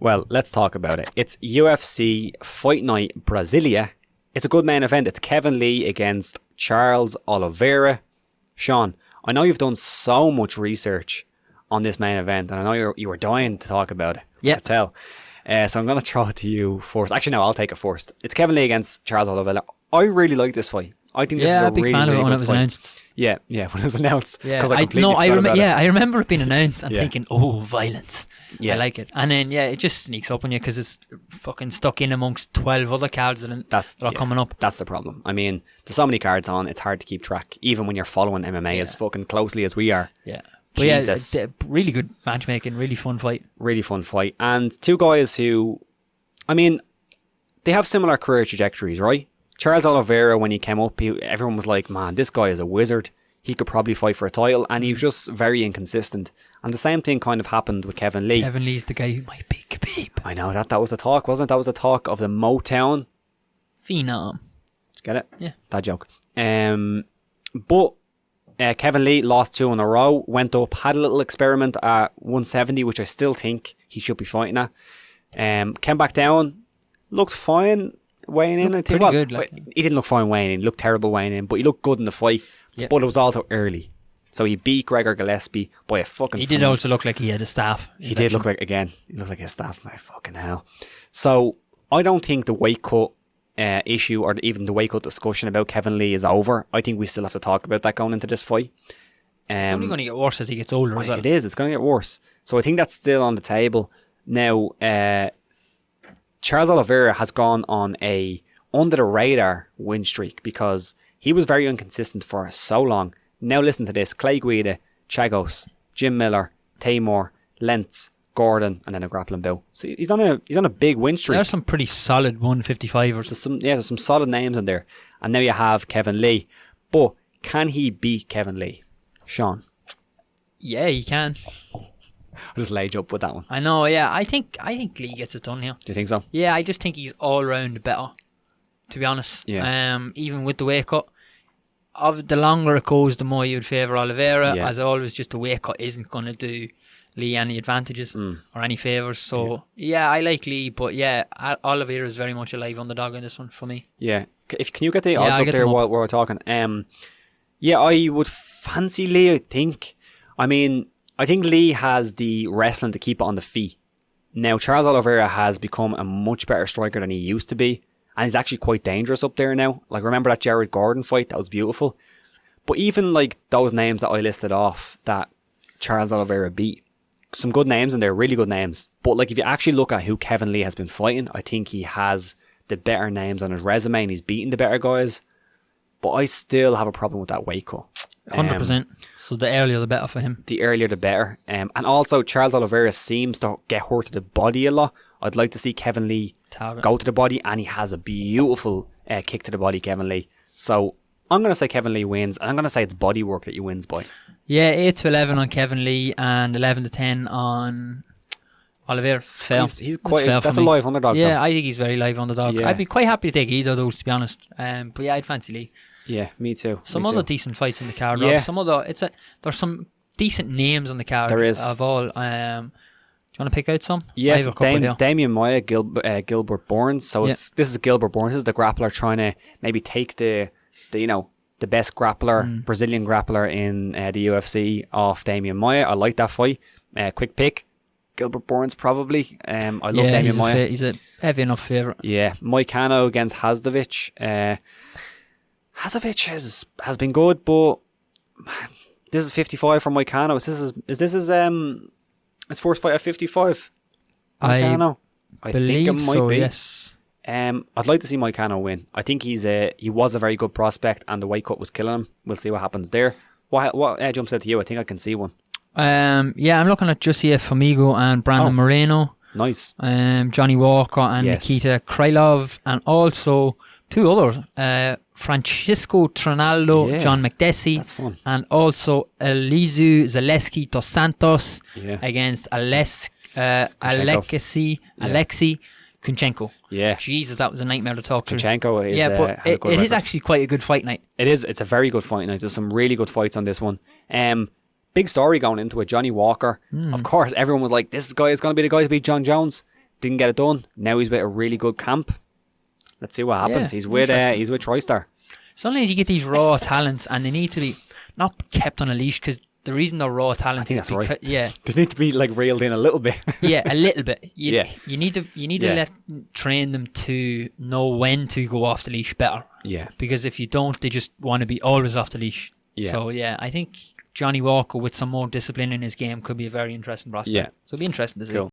Well, let's talk about it. It's UFC Fight Night Brasilia. It's a good main event. It's Kevin Lee against Charles Oliveira. Sean, I know you've done so much research on this main event, and I know you were dying to talk about it. Yeah. I can tell. So I'm going to throw it to you first. Actually, no, I'll take it first. It's Kevin Lee against Charles Oliveira. I really like this fight. I think this is a big really, fan really of it when good it was fight. announced. Yeah, when it was announced. Yeah, I completely forgot about it. I remember it being announced and Yeah. thinking, oh, violence. Yeah. I like it. And then, it just sneaks up on you because it's fucking stuck in amongst 12 other cards that are coming up. That's the problem. I mean, there's so many cards on, it's hard to keep track, even when you're following MMA as fucking closely as we are. Yeah. But Jesus. really good matchmaking, really fun fight. Really fun fight. And two guys who, I mean, they have similar career trajectories, right? Charles Oliveira, when he came up, everyone was like, man, this guy is a wizard. He could probably fight for a title. And he was just very inconsistent. And the same thing kind of happened with Kevin Lee. Kevin Lee's the guy who might be Khabib. I know, that was the talk, wasn't it? That was the talk of the Motown. Phenom. Get it? Yeah. That joke. But Kevin Lee lost 2 in a row, went up, had a little experiment at 170, which I still think he should be fighting at. Came back down, looked fine weighing in. I think. Pretty good. Like, he didn't look fine weighing in, he looked terrible weighing in, but he looked good in the fight. Yeah. But it was also early. So he beat Gregor Gillespie by a fucking... he did also look like he had a staff. He did look like, again, he looked like a staff, my fucking hell. So I don't think the weight cut issue or even the weight cut discussion about Kevin Lee is over. I think we still have to talk about that going into this fight. It's only going to get worse as he gets older as well. It is, it's going to get worse. So I think that's still on the table. Now, Charles Oliveira has gone on a under the radar win streak because he was very inconsistent for so long. Now listen to this: Clay Guida, Chagos, Jim Miller, Tamor, Lentz, Gordon, and then a grappling bout. So he's on a big win streak. There's some pretty solid 155ers. There's some solid names in there. And now you have Kevin Lee. But can he beat Kevin Lee? Sean? Yeah, he can. I just laid you up with that one. I know, yeah. I think Lee gets it done here. Do you think so? Yeah, I just think he's all round better, to be honest. Yeah. Even with the weight cut. The longer it goes, the more you'd favour Oliveira. Yeah. As always, just the weight cut isn't going to do Lee any advantages or any favours. So, yeah, I like Lee, but yeah, Oliveira is very much a live underdog in this one for me. Yeah. Can you get the odds up there while we're talking? Yeah, I would fancy Lee, I think. I mean, I think Lee has the wrestling to keep it on the feet. Now, Charles Oliveira has become a much better striker than he used to be. And he's actually quite dangerous up there now. Like, remember that Jared Gordon fight? That was beautiful. But even like those names that I listed off that Charles Oliveira beat, some good names in there, really good names. But like, if you actually look at who Kevin Lee has been fighting, I think he has the better names on his resume and he's beaten the better guys. But I still have a problem with that weight cut. 100%. So the earlier the better for him. The earlier the better. And also Charles Oliveira seems to get hurt to the body a lot. I'd like to see Kevin Lee go to the body, and he has a beautiful kick to the body, Kevin Lee. So I'm going to say Kevin Lee wins, and I'm going to say it's body work that he wins by. Yeah, 8-11 on Kevin Lee and 11-10 on Oliveira. He's quite. That's a live underdog. Yeah, though. I think he's very live underdog. Yeah. I'd be quite happy to take either of those, to be honest. But yeah, I'd fancy Lee. Yeah, me too. Some other decent fights in the card. Yeah. Rob. There's some decent names on the card. There is. Of all. Do you want to pick out some? Yes, Damian Maia, Gilbert Burns. So this is Gilbert Burns. This is the grappler trying to maybe take the best grappler, Brazilian grappler in the UFC off Damian Maia. I like that fight. Quick pick. Gilbert Burns probably. I love Damian Maia. He's a heavy enough favourite. Yeah, Moicano against Hasdovich. Hasdovich has been good, but this is 55 for Moicano. Is this his first fight at 55? Moicano? I think it might be. Yes. I'd like to see Moicano win. I think he was a very good prospect, and the weight cut was killing him. We'll see what happens there. What jumps out to you? I think I can see one. Yeah, I'm looking at Jussier Famigo and Brandon Moreno. Nice. Johnny Walker and Nikita Krylov, and also two others. Francisco Trinaldo, John McDessie. That's fun. And also Elizu Zaleski dos Santos against Alexei Kunchenko. Yeah. Jesus, that was a nightmare to talk to. Kunchenko is but it is actually quite a good fight night. It is. It's a very good fight night. There's some really good fights on this one. Big story going into it. Johnny Walker. Of course, everyone was like, this guy is going to be the guy to beat John Jones. didn't get it done. Now he's with a really good camp. Let's see what happens. He's with TriStar. Sometimes you get these raw talents, and they need to be not kept on a leash, because the reason they're raw talents is because they need to be like reeled in a little bit. A little bit. You need to train them to know when to go off the leash better. Yeah. Because if you don't, they just want to be always off the leash. Yeah. So I think Johnny Walker with some more discipline in his game could be a very interesting prospect. Yeah. So it'll be interesting to see. Cool.